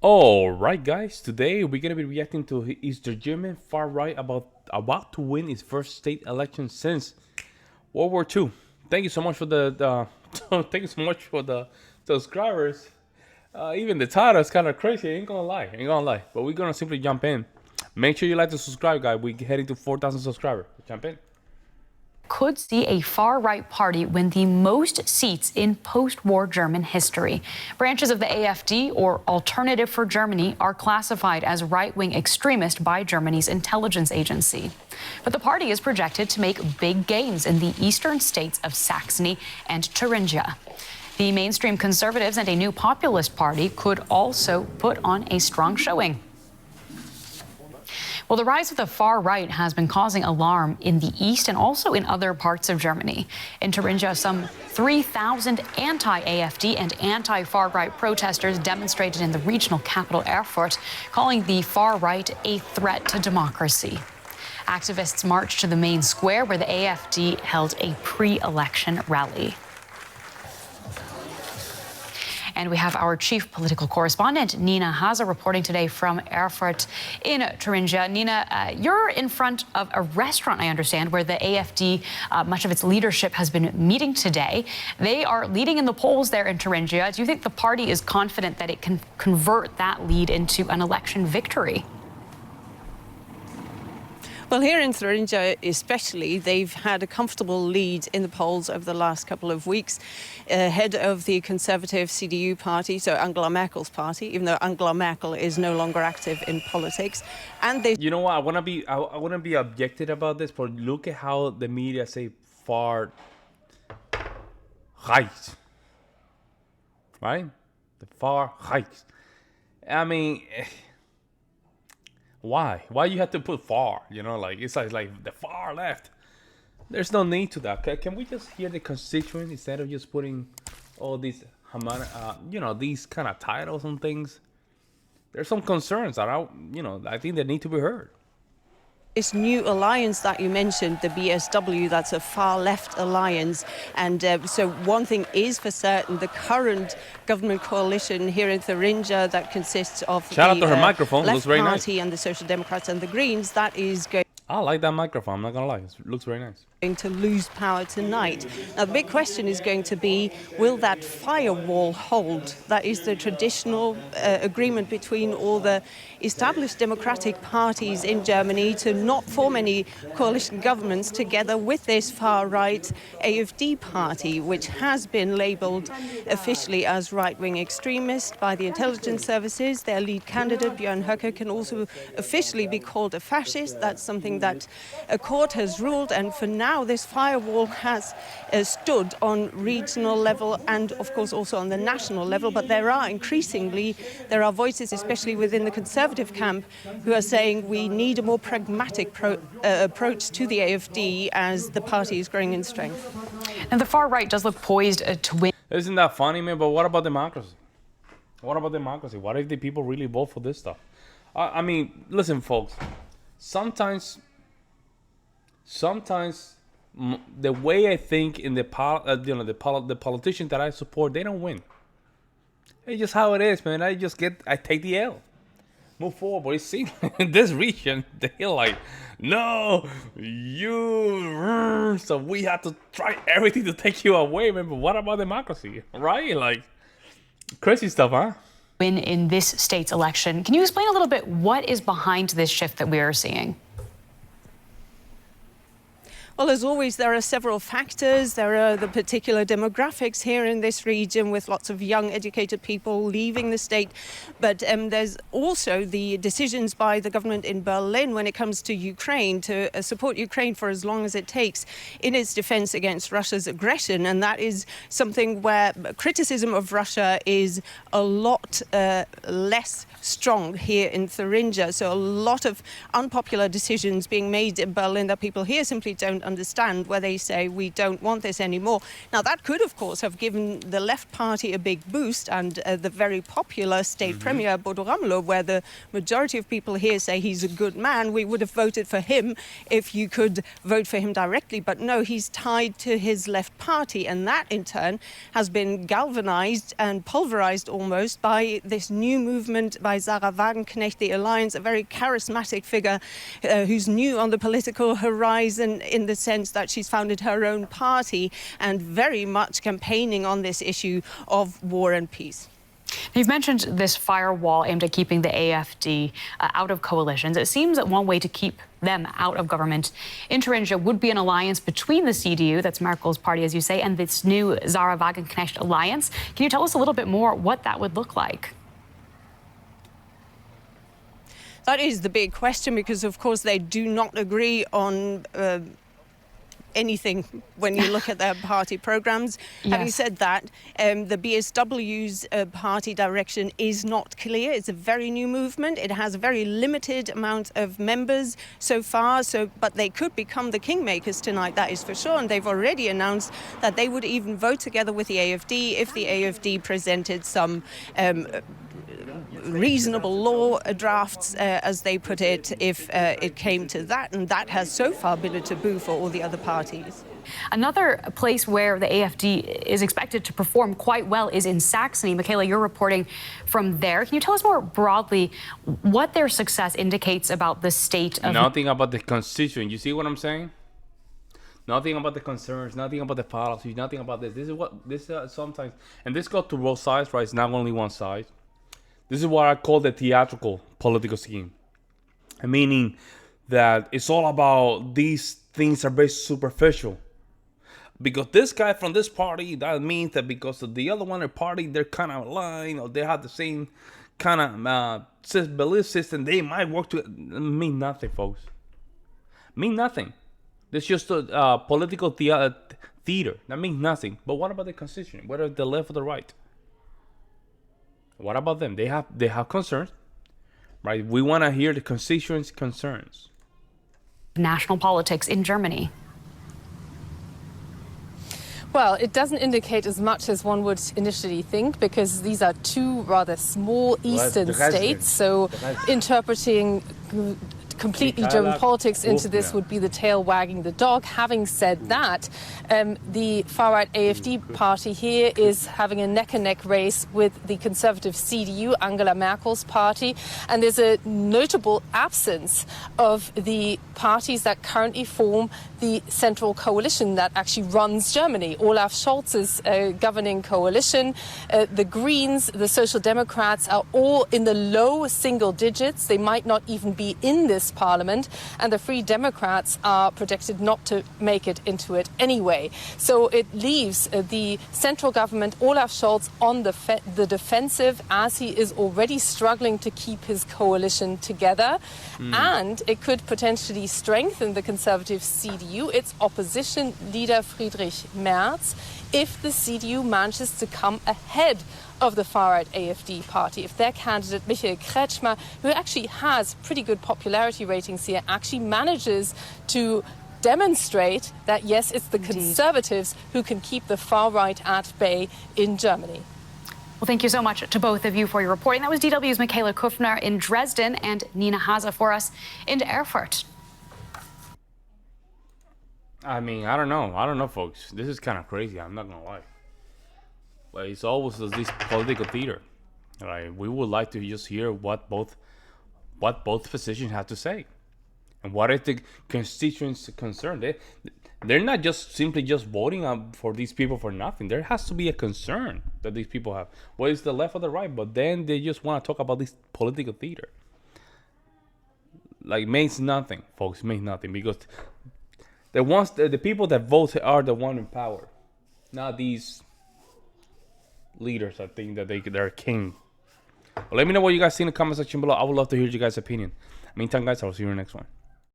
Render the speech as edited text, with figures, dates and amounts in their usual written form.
Alright guys, today we're gonna be reacting to is the German far right about to win its first state election since World War II. Thank you so much for the thank you so much for the subscribers. Even the title is kind of crazy. Ain't gonna lie. But we're gonna simply jump in. Make sure you like to subscribe, guys. We're heading to 4,000 subscribers. Jump in. Could see a far-right party win the most seats in post-war German history. Branches of the AfD, or Alternative for Germany, are classified as right-wing extremist by Germany's intelligence agency. But the party is projected to make big gains in the eastern states of Saxony and Thuringia. The mainstream conservatives and a new populist party could also put on a strong showing. Well, the rise of the far right has been causing alarm in the east and also in other parts of Germany. In Thuringia, some 3,000 anti-AfD and anti-far right protesters demonstrated in the regional capital Erfurt, calling the far right a threat to democracy. Activists marched to the main square where the AfD held a pre-election rally. And we have our chief political correspondent, Nina Haza, reporting today from Erfurt in Thuringia. Nina, you're in front of a restaurant, I understand, where the AfD, much of its leadership has been meeting today. They are leading in the polls there in Thuringia. Do you think the party is confident that it can convert that lead into an election victory? Well, here in Thuringia especially, they've had a comfortable lead in the polls over the last couple of weeks, ahead of the conservative CDU party, so Angela Merkel's party, even though Angela Merkel is no longer active in politics. And they, you know what? I wanna be objective about this, but look at how the media say far right, right? The far right. I mean. Why you have to put far? You know, like it's like the far left. There's no need to that. Can we just hear the constituent instead of just putting all these these kind of titles and things? There's some concerns that I think they need to be heard. This new alliance that you mentioned, the BSW, that's a far-left alliance. And so one thing is for certain, the current government coalition here in Thuringia that consists of Shout out to her microphone. Left Looks very Party nice. And the Social Democrats and the Greens, that is going... I like that microphone. I'm not gonna lie. It looks very nice. Going to lose power tonight. Now, the big question is going to be, will that firewall hold? That is the traditional agreement between all the established democratic parties in Germany to not form any coalition governments together with this far-right AfD party, which has been labelled officially as right-wing extremist by the intelligence services. Their lead candidate, Björn Höcke, can also officially be called a fascist. That's something that a court has ruled, and for now this firewall has stood on regional level and of course also on the national level, but there are voices, especially within the conservative camp, who are saying we need a more pragmatic approach to the AfD as the party is growing in strength. And the far right does look poised to win. Isn't that funny, man? But what about democracy? What about democracy? What if the people really vote for this stuff? I mean, listen, folks. Sometimes the way I think in the politicians that I support, they don't win. It's just how it is, man. I take the L, move forward. But it seems in this region they're like, no, you. So we have to try everything to take you away, man. But what about democracy, right? Like crazy stuff, huh? Win in this state's election. Can you explain a little bit what is behind this shift that we are seeing? Well, as always, there are several factors. There are the particular demographics here in this region with lots of young, educated people leaving the state. But there's also the decisions by the government in Berlin when it comes to Ukraine to support Ukraine for as long as it takes in its defense against Russia's aggression. And that is something where criticism of Russia is a lot less strong here in Thuringia. So a lot of unpopular decisions being made in Berlin that people here simply don't understand, where they say we don't want this anymore. Now, that could, of course, have given the left party a big boost, and the very popular state premier, Bodo Ramelow, where the majority of people here say he's a good man. We would have voted for him if you could vote for him directly. But no, he's tied to his left party, and that in turn has been galvanized and pulverized almost by this new movement by Sarah Wagenknecht, the Alliance, a very charismatic figure who's new on the political horizon in the sense that she's founded her own party and very much campaigning on this issue of war and peace. You've mentioned this firewall aimed at keeping the AfD out of coalitions. It seems that one way to keep them out of government intervention would be an alliance between the CDU, that's Merkel's party, as you say, and this new Sarah Wagenknecht alliance. Can you tell us a little bit more what that would look like? That is the big question, because, of course, they do not agree on anything when you look at their party programs. Yes. Having said that, the BSW's party direction is not clear. It's a very new movement. It has a very limited amount of members so far, but they could become the kingmakers tonight, that is for sure. And they've already announced that they would even vote together with the AfD if the AfD presented some reasonable law drafts, as they put it, if it came to that. And that has so far been a taboo for all the other parties. Another place where the AfD is expected to perform quite well is in Saxony. Michaela, you're reporting from there. Can you tell us more broadly what their success indicates about the state of... Nothing about the constituent. You see what I'm saying? Nothing about the concerns, nothing about the policies, nothing about this. This is what this sometimes, and this goes to both sides, right? It's not only one side. This is what I call the theatrical political scheme. Meaning that it's all about these things are very superficial. Because this guy from this party, that means that because of the other one party, they're kind of aligned, or they have the same kind of belief system, they might work to mean nothing, folks. Mean nothing. It's just a political theater. That means nothing. But what about the constituent? Whether the left or the right? What about them? They have concerns, right? We want to hear the constituents' concerns. National politics in Germany. Well, it doesn't indicate as much as one would initially think, because these are two rather small eastern states. So interpreting completely German politics into this would be the tail wagging the dog. Having said that, the far-right AfD party here is having a neck-and-neck race with the conservative CDU, Angela Merkel's party, and there's a notable absence of the parties that currently form the central coalition that actually runs Germany. Olaf Scholz's governing coalition, the Greens, the Social Democrats are all in the low single digits. They might not even be in this parliament, and the Free Democrats are projected not to make it into it anyway. So it leaves the central government, Olaf Scholz, on the defensive, as he is already struggling to keep his coalition together. And it could potentially strengthen the conservative CDU, its opposition leader Friedrich Merz, if the CDU manages to come ahead of the far-right AfD party. If their candidate, Michael Kretschmer, who actually has pretty good popularity ratings here, actually manages to demonstrate that, yes, it's the conservatives who can keep the far-right at bay in Germany. Well, thank you so much to both of you for your reporting. That was DW's Michaela Kufner in Dresden and Nina Haase for us in Erfurt. I mean, I don't know, folks. This is kind of crazy. I'm not gonna lie. But it's always this political theater. Right? We would like to just hear what both positions have to say, and what is the constituents' concern. They're not just simply just voting for these people for nothing. There has to be a concern that these people have. Whether it's the left or the right, but then they just want to talk about this political theater. Like, means nothing, folks. Means nothing, because the people that vote are the one in power, not these leaders. I think that they're king. Well, let me know what you guys think in the comment section below. I would love to hear your guys' opinion. Meantime, guys, I'll see you in the next one.